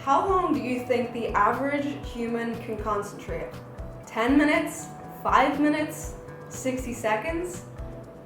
How long do you think the average human can concentrate? 10 minutes? 5 minutes? 60 seconds?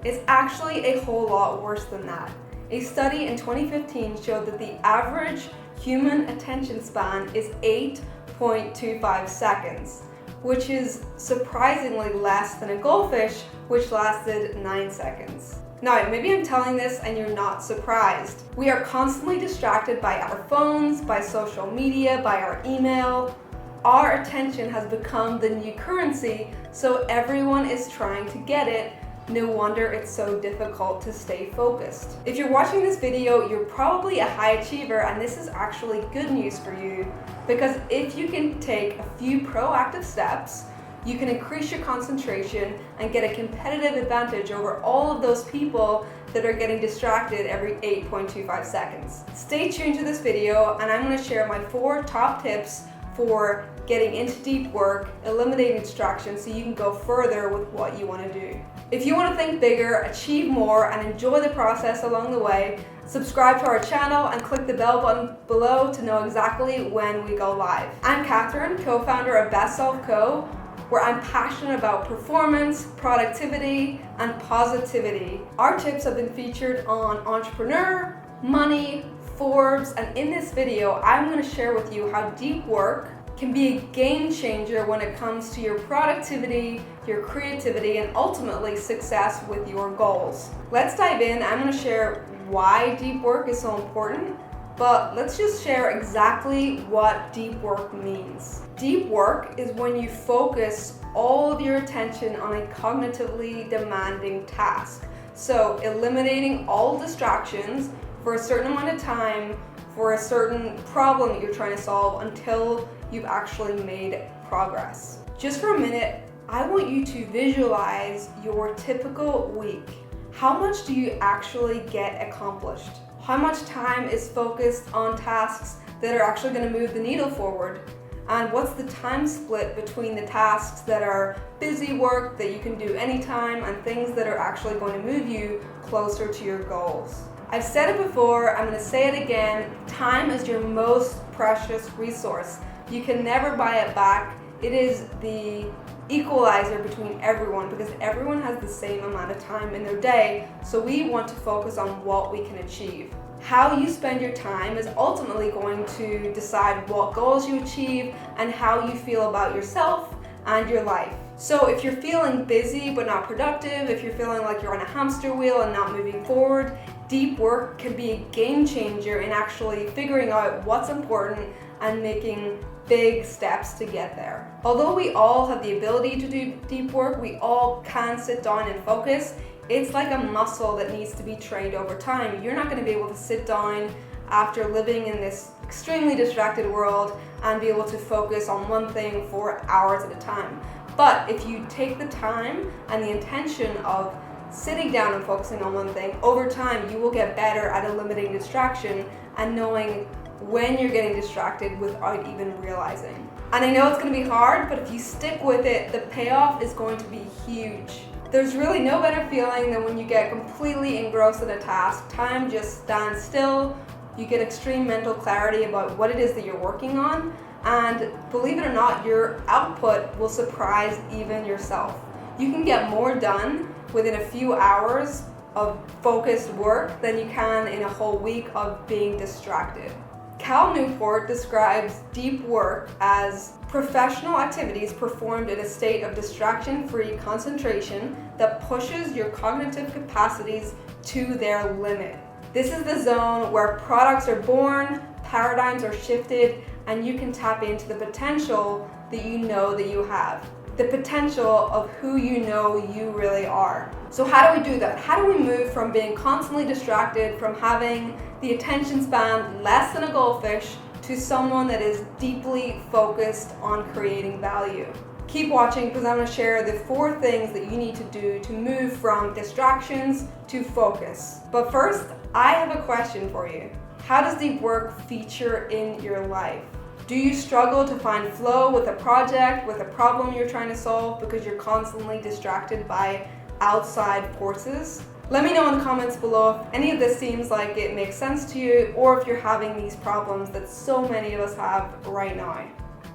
It's actually a whole lot worse than that. A study in 2015 showed that the average human attention span is 8.25 seconds, which is surprisingly less than a goldfish, which lasted 9 seconds. Now, maybe I'm telling this and you're not surprised. We are constantly distracted by our phones, by social media, by our email. Our attention has become the new currency, so everyone is trying to get it. No wonder it's so difficult to stay focused. If you're watching this video, you're probably a high achiever, and this is actually good news for you, because if you can take a few proactive steps, you can increase your concentration and get a competitive advantage over all of those people that are getting distracted every 8.25 seconds. Stay tuned to this video, and I'm going to share my 4 top tips for getting into deep work, eliminating distractions so you can go further with what you want to do. If you want to think bigger, achieve more, and enjoy the process along the way, subscribe to our channel and click the bell button below to know exactly when we go live. I'm Catherine, co-founder of Best Self Co., where I'm passionate about performance, productivity, and positivity. Our tips have been featured on Entrepreneur, Money, Forbes, and in this video, I'm going to share with you how deep work can be a game changer when it comes to your productivity, your creativity, and ultimately success with your goals. Let's dive in. I'm going to share why deep work is so important, but let's just share exactly what deep work means. Deep work is when you focus all of your attention on a cognitively demanding task. So eliminating all distractions for a certain amount of time for a certain problem that you're trying to solve until you've actually made progress. Just for a minute, I want you to visualize your typical week. How much do you actually get accomplished? How much time is focused on tasks that are actually going to move the needle forward? And what's the time split between the tasks that are busy work that you can do anytime and things that are actually going to move you closer to your goals? I've said it before, I'm going to say it again, time is your most precious resource. You can never buy it back. It is the equalizer between everyone because everyone has the same amount of time in their day, so we want to focus on what we can achieve. How you spend your time is ultimately going to decide what goals you achieve and how you feel about yourself and your life. So if you're feeling busy but not productive, if you're feeling like you're on a hamster wheel and not moving forward, deep work can be a game changer in actually figuring out what's important and making big steps to get there. Although we all have the ability to do deep work, we all can sit down and focus. It's like a muscle that needs to be trained over time. You're not going to be able to sit down after living in this extremely distracted world and be able to focus on one thing for hours at a time. But if you take the time and the intention of sitting down and focusing on one thing, over time you will get better at eliminating distraction and knowing when you're getting distracted without even realizing. And I know it's going to be hard, but if you stick with it, the payoff is going to be huge. There's really no better feeling than when you get completely engrossed in a task. Time just stands still. You get extreme mental clarity about what it is that you're working on. And believe it or not, your output will surprise even yourself. You can get more done within a few hours of focused work than you can in a whole week of being distracted. Cal Newport describes deep work as professional activities performed in a state of distraction-free concentration that pushes your cognitive capacities to their limit. This is the zone where products are born, paradigms are shifted, and you can tap into the potential that you know that you have. The potential of who you know you really are. So how do we do that? How do we move from being constantly distracted, from having the attention span less than a goldfish, to someone that is deeply focused on creating value? Keep watching because I'm going to share the 4 things that you need to do to move from distractions to focus. But first, I have a question for you. How does deep work feature in your life? Do you struggle to find flow with a project, with a problem you're trying to solve because you're constantly distracted by outside forces? Let me know in the comments below if any of this seems like it makes sense to you, or if you're having these problems that so many of us have right now.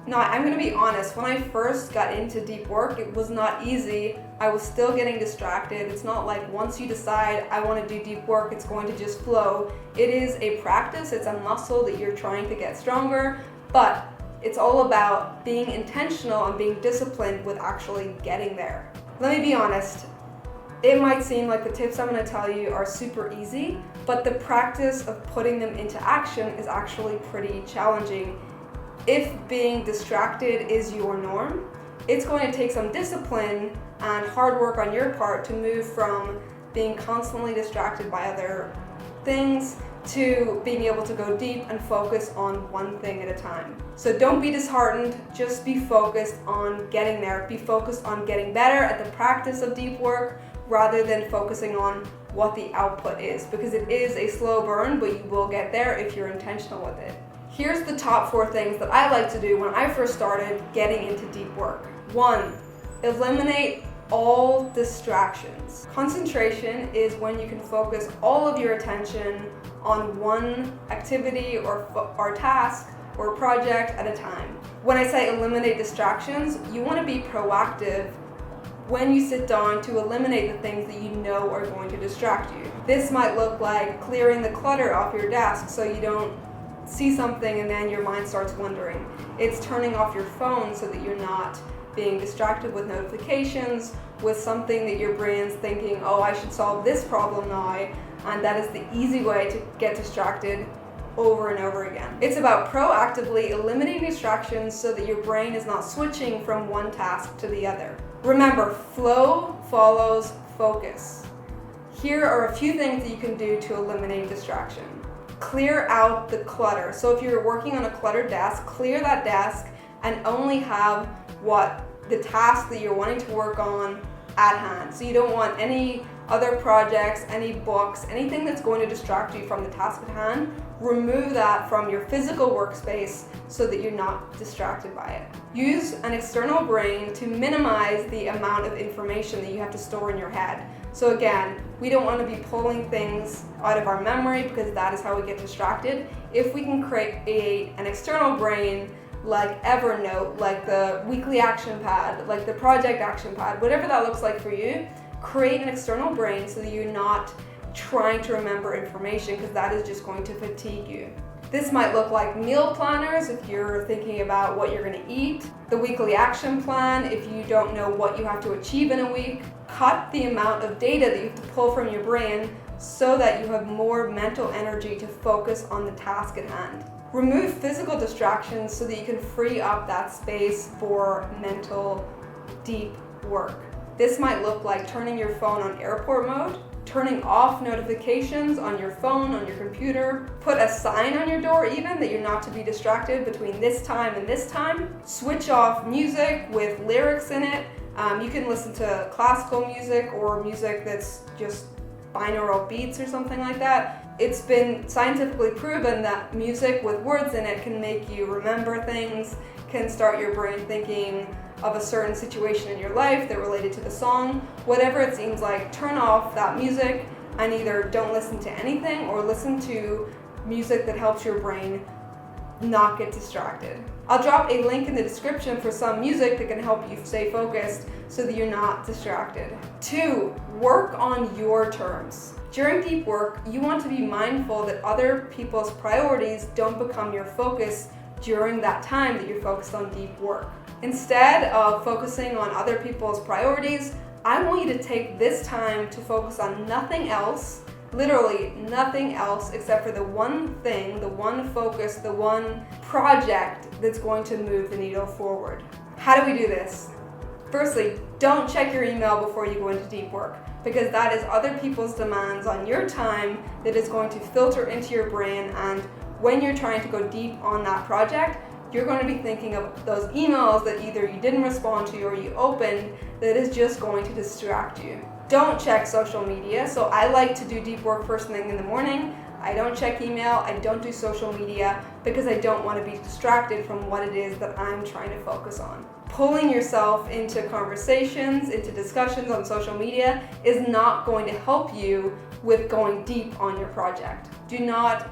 Now, I'm going to be honest, when I first got into deep work, it was not easy. I was still getting distracted. It's not like once you decide I want to do deep work, it's going to just flow. It is a practice, it's a muscle that you're trying to get stronger, but it's all about being intentional and being disciplined with actually getting there. Let me be honest, it might seem like the tips I'm going to tell you are super easy, but the practice of putting them into action is actually pretty challenging. If being distracted is your norm, it's going to take some discipline and hard work on your part to move from being constantly distracted by other things to being able to go deep and focus on one thing at a time. So don't be disheartened, just be focused on getting there. Be focused on getting better at the practice of deep work rather than focusing on what the output is, because it is a slow burn, but you will get there if you're intentional with it. Here's the top 4 things that I like to do when I first started getting into deep work. 1, eliminate all distractions. Concentration is when you can focus all of your attention on one activity or task or project at a time. When I say eliminate distractions, you want to be proactive when you sit down to eliminate the things that you know are going to distract you. This might look like clearing the clutter off your desk so you don't see something and then your mind starts wandering. It's turning off your phone so that you're not being distracted with notifications, with something that your brain's thinking, oh, I should solve this problem now, and that is the easy way to get distracted over and over again. It's about proactively eliminating distractions so that your brain is not switching from one task to the other. Remember, flow follows focus. Here are a few things that you can do to eliminate distraction. Clear out the clutter. So if you're working on a cluttered desk, clear that desk and only have the task that you're wanting to work on at hand. So you don't want any other projects, any books, anything that's going to distract you from the task at hand. Remove that from your physical workspace so that you're not distracted by it. Use an external brain to minimize the amount of information that you have to store in your head. So again, we don't want to be pulling things out of our memory because that is how we get distracted. If we can create an external brain like Evernote, like the weekly action pad, like the project action pad, whatever that looks like for you, create an external brain so that you're not trying to remember information, because that is just going to fatigue you. This might look like meal planners if you're thinking about what you're going to eat, the weekly action plan if you don't know what you have to achieve in a week. Cut the amount of data that you have to pull from your brain so that you have more mental energy to focus on the task at hand. Remove physical distractions so that you can free up that space for mental, deep work. This might look like turning your phone on airport mode, turning off notifications on your phone, on your computer, put a sign on your door even that you're not to be distracted between this time and this time. Switch off music with lyrics in it. You can listen to classical music or music that's just binaural beats or something like that. It's been scientifically proven that music with words in it can make you remember things, can start your brain thinking of a certain situation in your life that related to the song. Whatever it seems like, turn off that music and either don't listen to anything or listen to music that helps your brain not get distracted. I'll drop a link in the description for some music that can help you stay focused so that you're not distracted. 2, work on your terms. During deep work, you want to be mindful that other people's priorities don't become your focus during that time that you're focused on deep work. Instead of focusing on other people's priorities, I want you to take this time to focus on nothing else, literally nothing else except for the one thing, the one focus, the one project that's going to move the needle forward. How do we do this? Firstly, don't check your email before you go into deep work, because that is other people's demands on your time that is going to filter into your brain, and when you're trying to go deep on that project, you're going to be thinking of those emails that either you didn't respond to or you opened that is just going to distract you. Don't check social media. So I like to do deep work first thing in the morning. I don't check email, I don't do social media because I don't want to be distracted from what it is that I'm trying to focus on. Pulling yourself into conversations, into discussions on social media is not going to help you with going deep on your project. Do not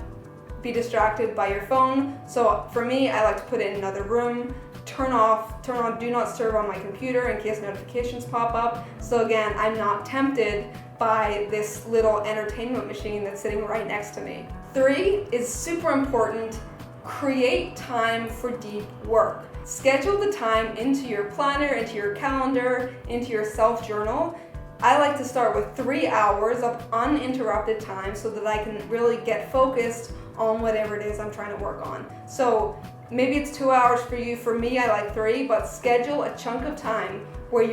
be distracted by your phone. So for me, I like to put it in another room, turn on do not disturb on my computer in case notifications pop up. So again, I'm not tempted by this little entertainment machine that's sitting right next to me. 3 is super important. Create time for deep work. Schedule the time into your planner, into your calendar, into your self-journal. I like to start with 3 hours of uninterrupted time so that I can really get focused on whatever it is I'm trying to work on. So maybe it's 2 hours for you. For me, I like 3, but schedule a chunk of time where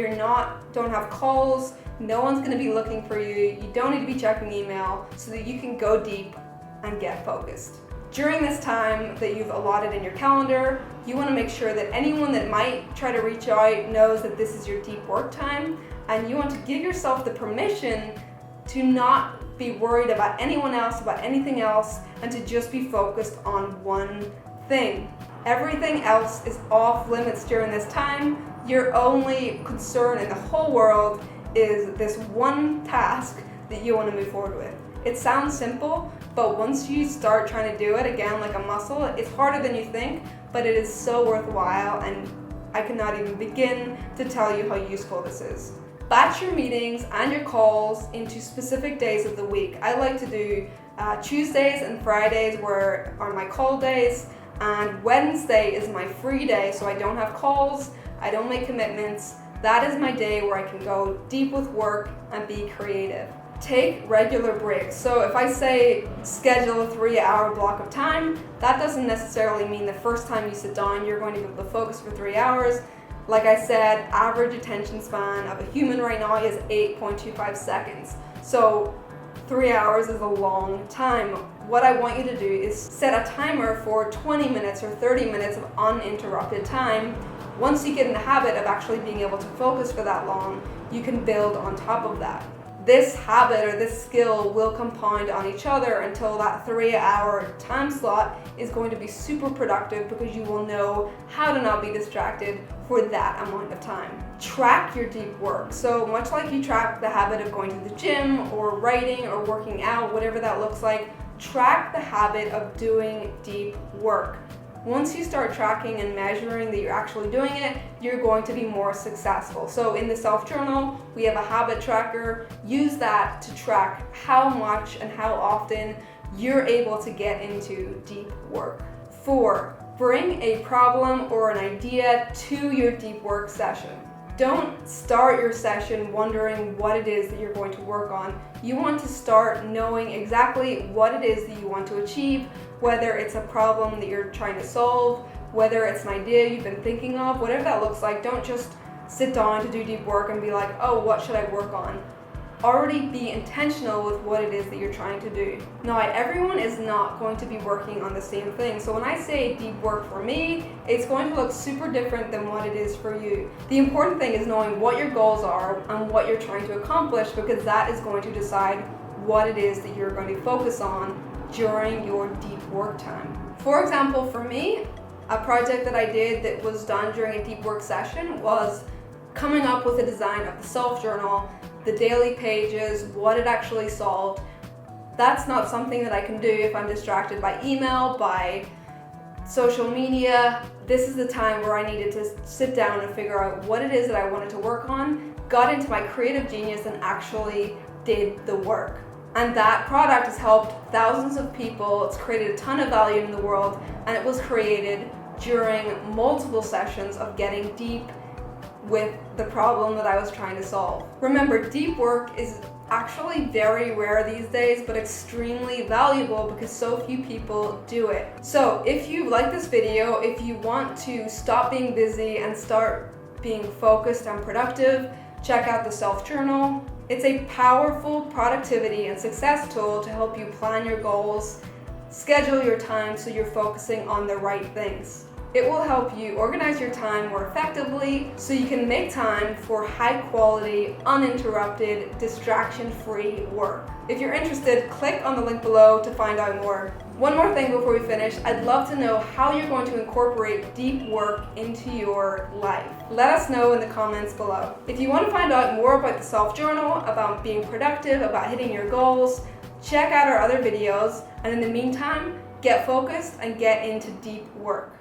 don't have calls, no one's gonna be looking for you, you don't need to be checking email, so that you can go deep and get focused. During this time that you've allotted in your calendar, you want to make sure that anyone that might try to reach out knows that this is your deep work time, and you want to give yourself the permission to not be worried about anyone else, about anything else, and to just be focused on one thing. Everything else is off limits during this time. Your only concern in the whole world is this one task that you want to move forward with. It sounds simple, but once you start trying to do it, again, like a muscle, it's harder than you think, but it is so worthwhile, and I cannot even begin to tell you how useful this is. Batch your meetings and your calls into specific days of the week. I like to do Tuesdays and Fridays are my call days, and Wednesday is my free day, so I don't have calls, I don't make commitments. That is my day where I can go deep with work and be creative. Take regular breaks. So if I say schedule a 3-hour block of time, that doesn't necessarily mean the first time you sit down you're going to be able to focus for 3 hours. Like I said, average attention span of a human right now is 8.25 seconds. So 3 hours is a long time. What I want you to do is set a timer for 20 minutes or 30 minutes of uninterrupted time. Once you get in the habit of actually being able to focus for that long, you can build on top of that. This habit or this skill will compound on each other until that 3-hour time slot is going to be super productive, because you will know how to not be distracted for that amount of time. Track your deep work. So much like you track the habit of going to the gym or writing or working out, whatever that looks like, track the habit of doing deep work. Once you start tracking and measuring that you're actually doing it, you're going to be more successful. So in the self-journal, we have a habit tracker. Use that to track how much and how often you're able to get into deep work. 4, bring a problem or an idea to your deep work session. Don't start your session wondering what it is that you're going to work on. You want to start knowing exactly what it is that you want to achieve, whether it's a problem that you're trying to solve, whether it's an idea you've been thinking of, whatever that looks like. Don't just sit down to do deep work and be like, oh, what should I work on? Already be intentional with what it is that you're trying to do. Now, everyone is not going to be working on the same thing. So when I say deep work for me, it's going to look super different than what it is for you. The important thing is knowing what your goals are and what you're trying to accomplish, because that is going to decide what it is that you're going to focus on during your deep work time. For example, for me, a project that I did that was done during a deep work session was coming up with a design of the self-journal, the daily pages, what it actually solved. That's not something that I can do if I'm distracted by email, by social media. This is the time where I needed to sit down and figure out what it is that I wanted to work on, got into my creative genius and actually did the work. And that product has helped thousands of people. It's created a ton of value in the world, and it was created during multiple sessions of getting deep with the problem that I was trying to solve. Remember, deep work is actually very rare these days, but extremely valuable because so few people do it. So if you like this video, if you want to stop being busy and start being focused and productive, check out the self-journal. It's a powerful productivity and success tool to help you plan your goals, schedule your time so you're focusing on the right things. It will help you organize your time more effectively so you can make time for high quality, uninterrupted, distraction-free work. If you're interested, click on the link below to find out more. One more thing before we finish, I'd love to know how you're going to incorporate deep work into your life. Let us know in the comments below. If you want to find out more about the self-journal, about being productive, about hitting your goals, check out our other videos, and in the meantime, get focused and get into deep work.